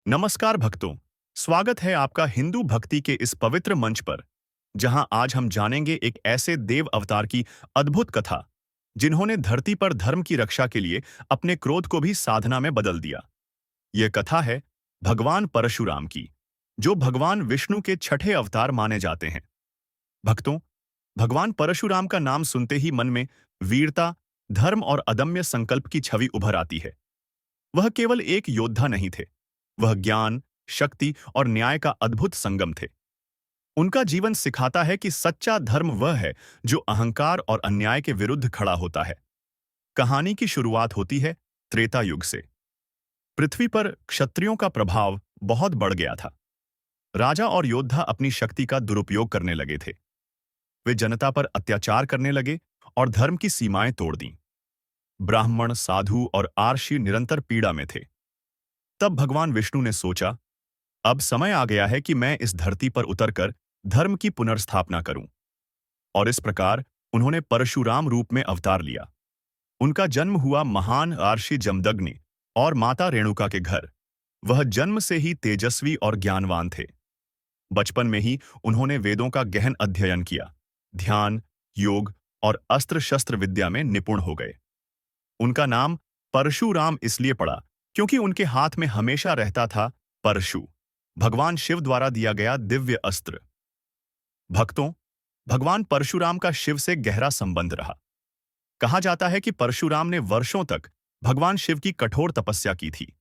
नमस्कार भक्तों, स्वागत है आपका हिंदू भक्ति के इस पवित्र मंच पर, जहां आज हम जानेंगे एक ऐसे देव अवतार की अद्भुत कथा, जिन्होंने धरती पर धर्म की रक्षा के लिए अपने क्रोध को भी साधना में बदल दिया। यह कथा है भगवान परशुराम की, जो भगवान विष्णु के छठे अवतार माने जाते हैं। भक्तों, भगवान परशुराम का नाम सुनते ही मन में वीरता, धर्म और अदम्य संकल्प की छवि उभर आती है। वह केवल एक योद्धा नहीं थे, वह ज्ञान, शक्ति और न्याय का अद्भुत संगम थे। उनका जीवन सिखाता है कि सच्चा धर्म वह है जो अहंकार और अन्याय के विरुद्ध खड़ा होता है। कहानी की शुरुआत होती है त्रेता युग से। पृथ्वी पर क्षत्रियों का प्रभाव बहुत बढ़ गया था। राजा और योद्धा अपनी शक्ति का दुरुपयोग करने लगे थे। वे जनता पर अत्याचार करने लगे और धर्म की सीमाएं तोड़ दीं। ब्राह्मण, साधु और आर्षि निरंतर पीड़ा में थे। तब भगवान विष्णु ने सोचा, अब समय आ गया है कि मैं इस धरती पर उतरकर धर्म की पुनर्स्थापना करूं। और इस प्रकार उन्होंने परशुराम रूप में अवतार लिया। उनका जन्म हुआ महान आर्षि जमदग्नि और माता रेणुका के घर। वह जन्म से ही तेजस्वी और ज्ञानवान थे। बचपन में ही उन्होंने वेदों का गहन अध्ययन किया, ध्यान, योग और अस्त्र शस्त्र विद्या में निपुण हो गए। उनका नाम परशुराम इसलिए पड़ा क्योंकि उनके हाथ में हमेशा रहता था परशु, भगवान शिव द्वारा दिया गया दिव्य अस्त्र। भक्तों, भगवान परशुराम का शिव से गहरा संबंध रहा। कहा जाता है कि परशुराम ने वर्षों तक भगवान शिव की कठोर तपस्या की थी।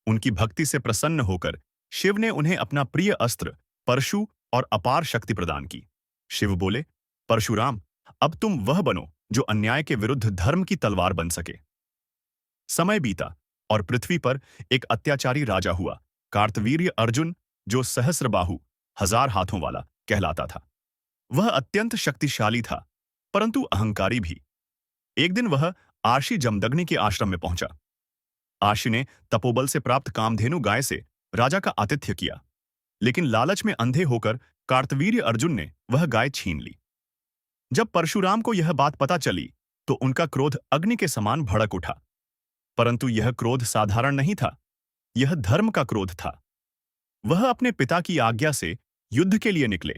उनकी भक्ति से प्रसन्न होकर शिव ने उन्हें अपना प्रिय अस्त्र परशु और अपार शक्ति प्रदान की। शिव बोले, परशुराम, अब तुम वह बनो जो अन्याय के विरुद्ध धर्म की तलवार बन सके। समय बीता और पृथ्वी पर एक अत्याचारी राजा हुआ, कार्तवीर्य अर्जुन, जो सहस्रबाहु, हजार हाथों वाला कहलाता था। वह अत्यंत शक्तिशाली था, परंतु अहंकारी भी। एक दिन वह आर्षि जमदग्नि के आश्रम में पहुंचा। आर्षि ने तपोबल से प्राप्त कामधेनु गाय से राजा का आतिथ्य किया, लेकिन लालच में अंधे होकर कार्तवीर्य अर्जुन ने वह गाय छीन ली। जब परशुराम को यह बात पता चली, तो उनका क्रोध अग्नि के समान भड़क उठा। परंतु यह क्रोध साधारण नहीं था, यह धर्म का क्रोध था। वह अपने पिता की आज्ञा से युद्ध के लिए निकले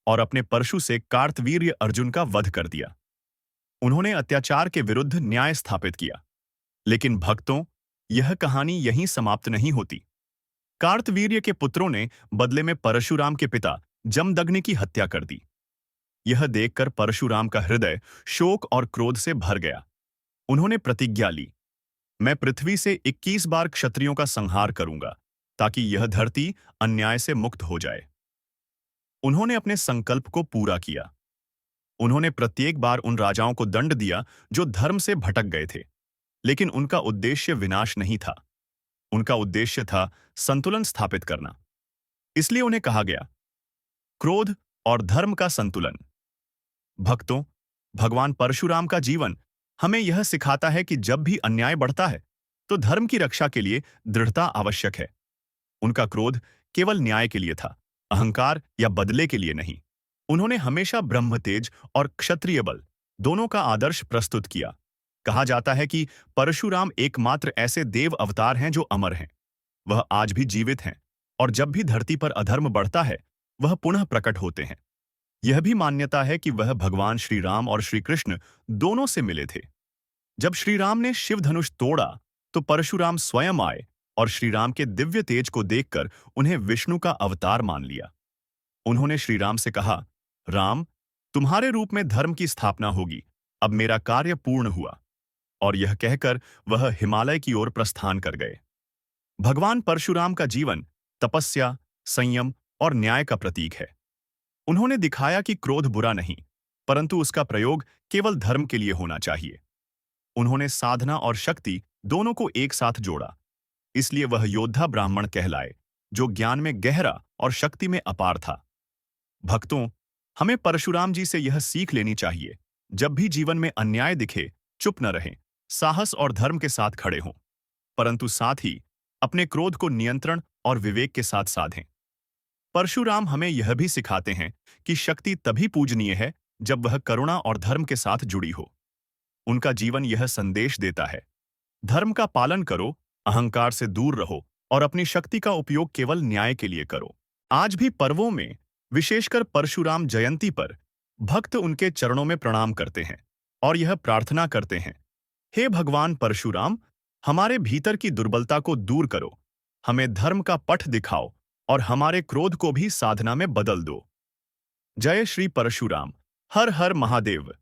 और अपने परशु से कार्तवीर्य अर्जुन का वध कर दिया। उन्होंने अत्याचार के विरुद्ध न्याय स्थापित किया। लेकिन भक्तों, यह कहानी यहीं समाप्त नहीं होती। कार्तवीर्य के पुत्रों ने बदले में परशुराम के पिता जमदग्नि की हत्या कर दी। यह देखकर परशुराम का हृदय शोक और क्रोध से भर गया। उन्होंने प्रतिज्ञा ली, मैं पृथ्वी से 21 बार क्षत्रियों का संहार करूंगा, ताकि यह धरती अन्याय से मुक्त हो जाए। उन्होंने अपने संकल्प को पूरा किया। उन्होंने प्रत्येक बार उन राजाओं को दंड दिया जो धर्म से भटक गए थे, लेकिन उनका उद्देश्य विनाश नहीं था। उनका उद्देश्य था संतुलन स्थापित करना। इसलिए उन्हें कहा गया, क्रोध और धर्म का संतुलन। भक्तों, भगवान परशुराम का जीवन हमें यह सिखाता है कि जब भी अन्याय बढ़ता है, तो धर्म की रक्षा के लिए दृढ़ता आवश्यक है। उनका क्रोध केवल न्याय के लिए था, अहंकार या बदले के लिए नहीं। उन्होंने हमेशा ब्रह्मतेज और क्षत्रिय बल दोनों का आदर्श प्रस्तुत किया। कहा जाता है कि परशुराम एकमात्र ऐसे देव अवतार हैं जो अमर हैं। वह आज भी जीवित हैं, और जब भी धरती पर अधर्म बढ़ता है, वह पुनः प्रकट होते हैं। यह भी मान्यता है कि वह भगवान श्री राम और श्री कृष्ण दोनों से मिले थे। जब श्री राम ने शिव धनुष तोड़ा, तो परशुराम स्वयं आए और श्री राम के दिव्य तेज को देखकर उन्हें विष्णु का अवतार मान लिया। उन्होंने श्री राम से कहा, राम, तुम्हारे रूप में धर्म की स्थापना होगी, अब मेरा कार्य पूर्ण हुआ। और यह कहकर वह हिमालय की ओर प्रस्थान कर गए। भगवान परशुराम का जीवन तपस्या, संयम और न्याय का प्रतीक है। उन्होंने दिखाया कि क्रोध बुरा नहीं, परंतु उसका प्रयोग केवल धर्म के लिए होना चाहिए। उन्होंने साधना और शक्ति दोनों को एक साथ जोड़ा। इसलिए वह योद्धा ब्राह्मण कहलाए, जो ज्ञान में गहरा और शक्ति में अपार था। भक्तों, हमें परशुराम जी से यह सीख लेनी चाहिए, जब भी जीवन में अन्याय दिखे, चुप न रहें, साहस और धर्म के साथ खड़े हों, परंतु साथ ही अपने क्रोध को नियंत्रण और विवेक के साथ साधें। परशुराम हमें यह भी सिखाते हैं कि शक्ति तभी पूजनीय है जब वह करुणा और धर्म के साथ जुड़ी हो। उनका जीवन यह संदेश देता है, धर्म का पालन करो, अहंकार से दूर रहो और अपनी शक्ति का उपयोग केवल न्याय के लिए करो। आज भी पर्वों में, विशेषकर परशुराम जयंती पर, भक्त उनके चरणों में प्रणाम करते हैं और यह प्रार्थना करते हैं, हे भगवान परशुराम, हमारे भीतर की दुर्बलता को दूर करो, हमें धर्म का पथ दिखाओ और हमारे क्रोध को भी साधना में बदल दो। जय श्री परशुराम। हर हर महादेव।